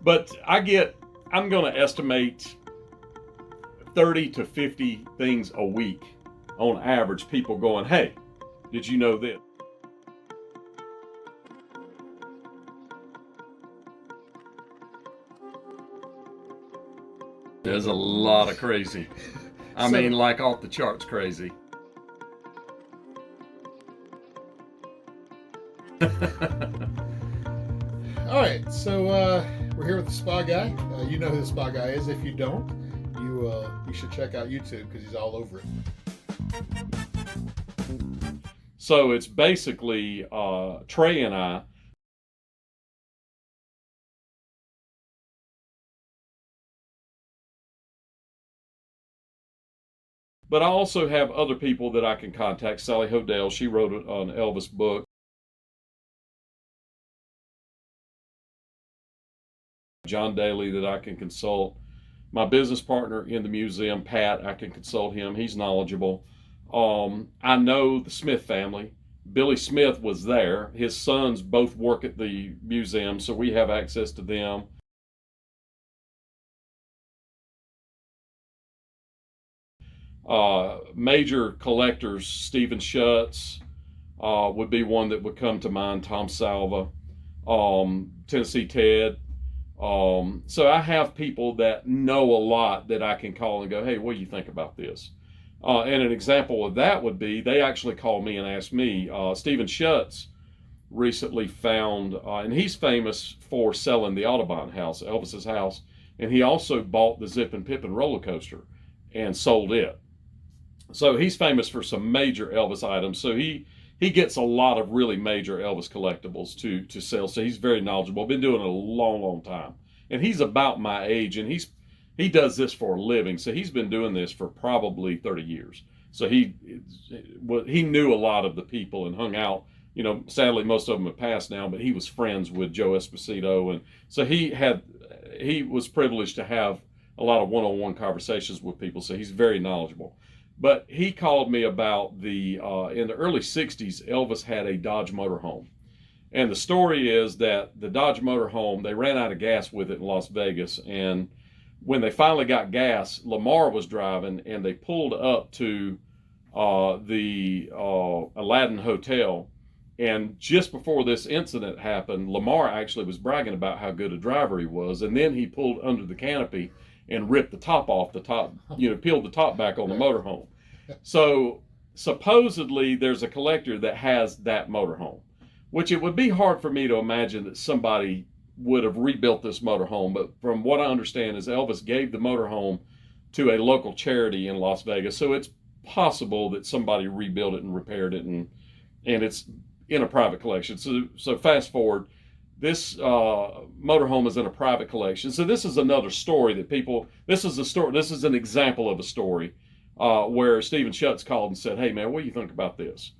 But I'm going to estimate 30 to 50 things a week on average, people going, hey, did you know this? There's a lot of crazy. I mean, like off the charts crazy. All right, so we're here with the spa guy. You know who the spa guy is. If you don't, you should check out YouTube because he's all over it. So it's basically Trey and I. But I also have other people that I can contact. Sally Hodell, she wrote an Elvis book. John Daly that I can consult. My business partner in the museum, Pat, I can consult him. He's knowledgeable. I know the Smith family. Billy Smith was there. His sons both work at the museum, so we have access to them. Major collectors, Stephen Schutz would be one that would come to mind, Tom Salva, Tennessee Ted. So I have people that know a lot that I can call and go, hey, what do you think about this? And an example of that would be they actually called me and asked me. Stephen Schutz recently found, and he's famous for selling the Audubon house, Elvis's house, and he also bought the Zip and Pippin roller coaster and sold it. So he's famous for some major Elvis items. So he gets a lot of really major Elvis collectibles to sell. So he's very knowledgeable. Been doing it a long time, and he's about my age, and he does this for a living. So he's been doing this for probably 30 years. So he knew a lot of the people and hung out. You know, sadly most of them have passed now, but he was friends with Joe Esposito, and so he was privileged to have a lot of one-on-one conversations with people. So he's very knowledgeable. But he called me about in the early 60s, Elvis had a Dodge motorhome. And the story is that the Dodge motorhome, they ran out of gas with it in Las Vegas. And when they finally got gas, Lamar was driving, and they pulled up to the Aladdin Hotel. And just before this incident happened, Lamar actually was bragging about how good a driver he was. And then he pulled under the canopy and ripped the top off the top, peeled the top back on the motorhome. So supposedly there's a collector that has that motorhome, which it would be hard for me to imagine that somebody would have rebuilt this motorhome. But from what I understand is Elvis gave the motorhome to a local charity in Las Vegas. So it's possible that somebody rebuilt it and repaired it, and it's in a private collection. So fast forward, this motorhome is in a private collection. So this is another story that this is an example of a story where Stephen Schutz called and said, hey man, what do you think about this?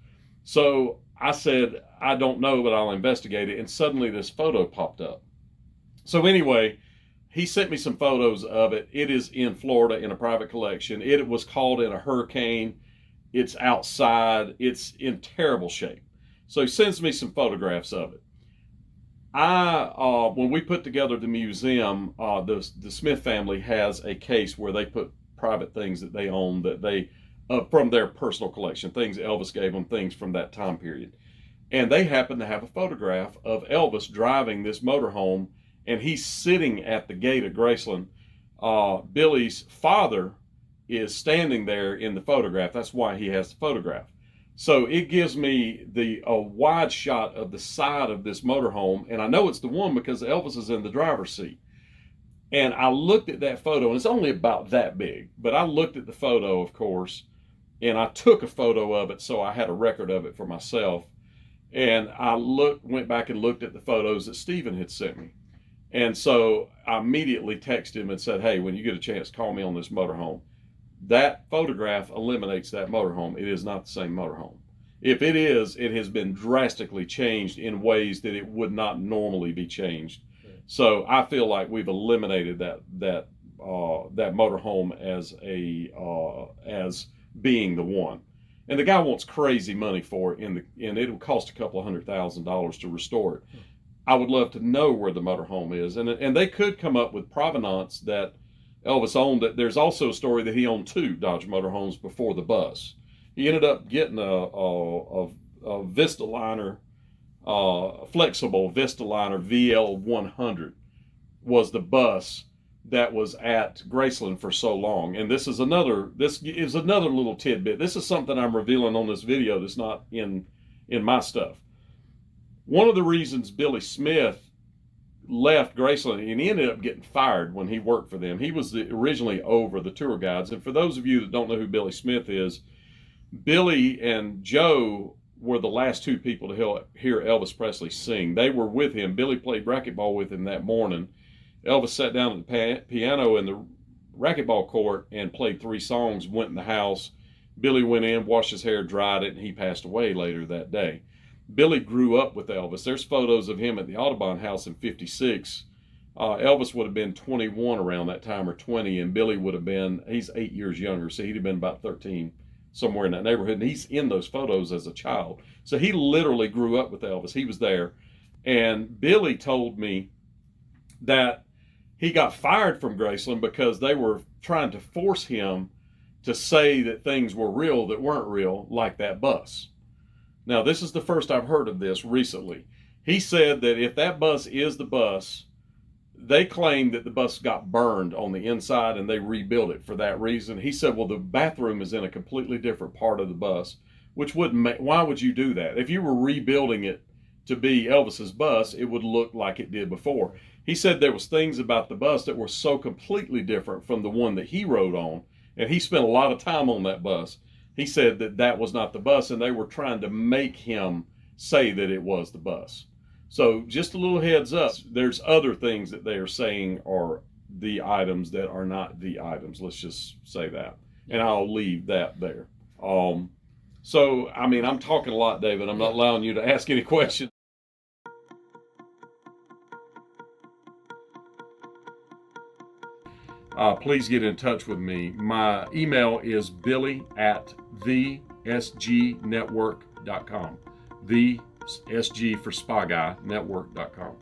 So I said, I don't know, but I'll investigate it. And suddenly this photo popped up. So anyway, he sent me some photos of it. It is in Florida in a private collection. It was caught in a hurricane. It's outside. It's in terrible shape. So he sends me some photographs of it. When we put together the museum, the Smith family has a case where they put private things that they own, that they from their personal collection, things Elvis gave them, things from that time period. And they happen to have a photograph of Elvis driving this motorhome, and he's sitting at the gate of Graceland. Billy's father is standing there in the photograph. That's why he has the photograph. So it gives me a wide shot of the side of this motorhome, and I know it's the one because Elvis is in the driver's seat. And I looked at that photo, and it's only about that big, but I looked at the photo, of course, and I took a photo of it so I had a record of it for myself. And I went back and looked at the photos that Stephen had sent me. And so I immediately texted him and said, hey, when you get a chance, call me on this motorhome. That photograph eliminates that motorhome. It is not the same motorhome. If it is, it has been drastically changed in ways that it would not normally be changed. So I feel like we've eliminated that motorhome as being the one. And the guy wants crazy money for it, and it will cost a couple of $100,000 to restore it. I would love to know where the motorhome is. And they could come up with provenance that Elvis owned. That there's also a story that he owned 2 Dodge motorhomes before the bus. He ended up getting a Vistaliner, flexible Vistaliner VL100 was the bus that was at Graceland for so long. And this is another little tidbit. This is something I'm revealing on this video that's not in my stuff. One of the reasons Billy Smith left Graceland, and he ended up getting fired when he worked for them. He was originally over the tour guides. And for those of you that don't know who Billy Smith is, Billy and Joe were the last 2 people to hear Elvis Presley sing. They were with him. Billy played racquetball with him that morning. Elvis sat down at the piano in the racquetball court and played 3 songs, went in the house. Billy went in, washed his hair, dried it, and he passed away later that day. Billy grew up with Elvis. There's photos of him at the Audubon house in '56. Elvis would have been 21 around that time, or 20, and Billy would have been, he's 8 years younger, so he'd have been about 13, somewhere in that neighborhood. And he's in those photos as a child. So he literally grew up with Elvis. He was there. And Billy told me that he got fired from Graceland because they were trying to force him to say that things were real that weren't real, like that bus. Now, this is the first I've heard of this recently. He said that if that bus is the bus, they claim that the bus got burned on the inside and they rebuilt it for that reason. He said, well, the bathroom is in a completely different part of the bus, which wouldn't make, why would you do that? If you were rebuilding it to be Elvis's bus, it would look like it did before. He said there was things about the bus that were so completely different from the one that he rode on, and he spent a lot of time on that bus. He said that that was not the bus, and they were trying to make him say that it was the bus. So just a little heads up, there's other things that they are saying are the items that are not the items. Let's just say that. And I'll leave that there. So, I mean, I'm talking a lot, David. I'm not allowing you to ask any questions. Please get in touch with me. My email is billy@thesgnetwork.com. The SG for Spa Guy Network.com.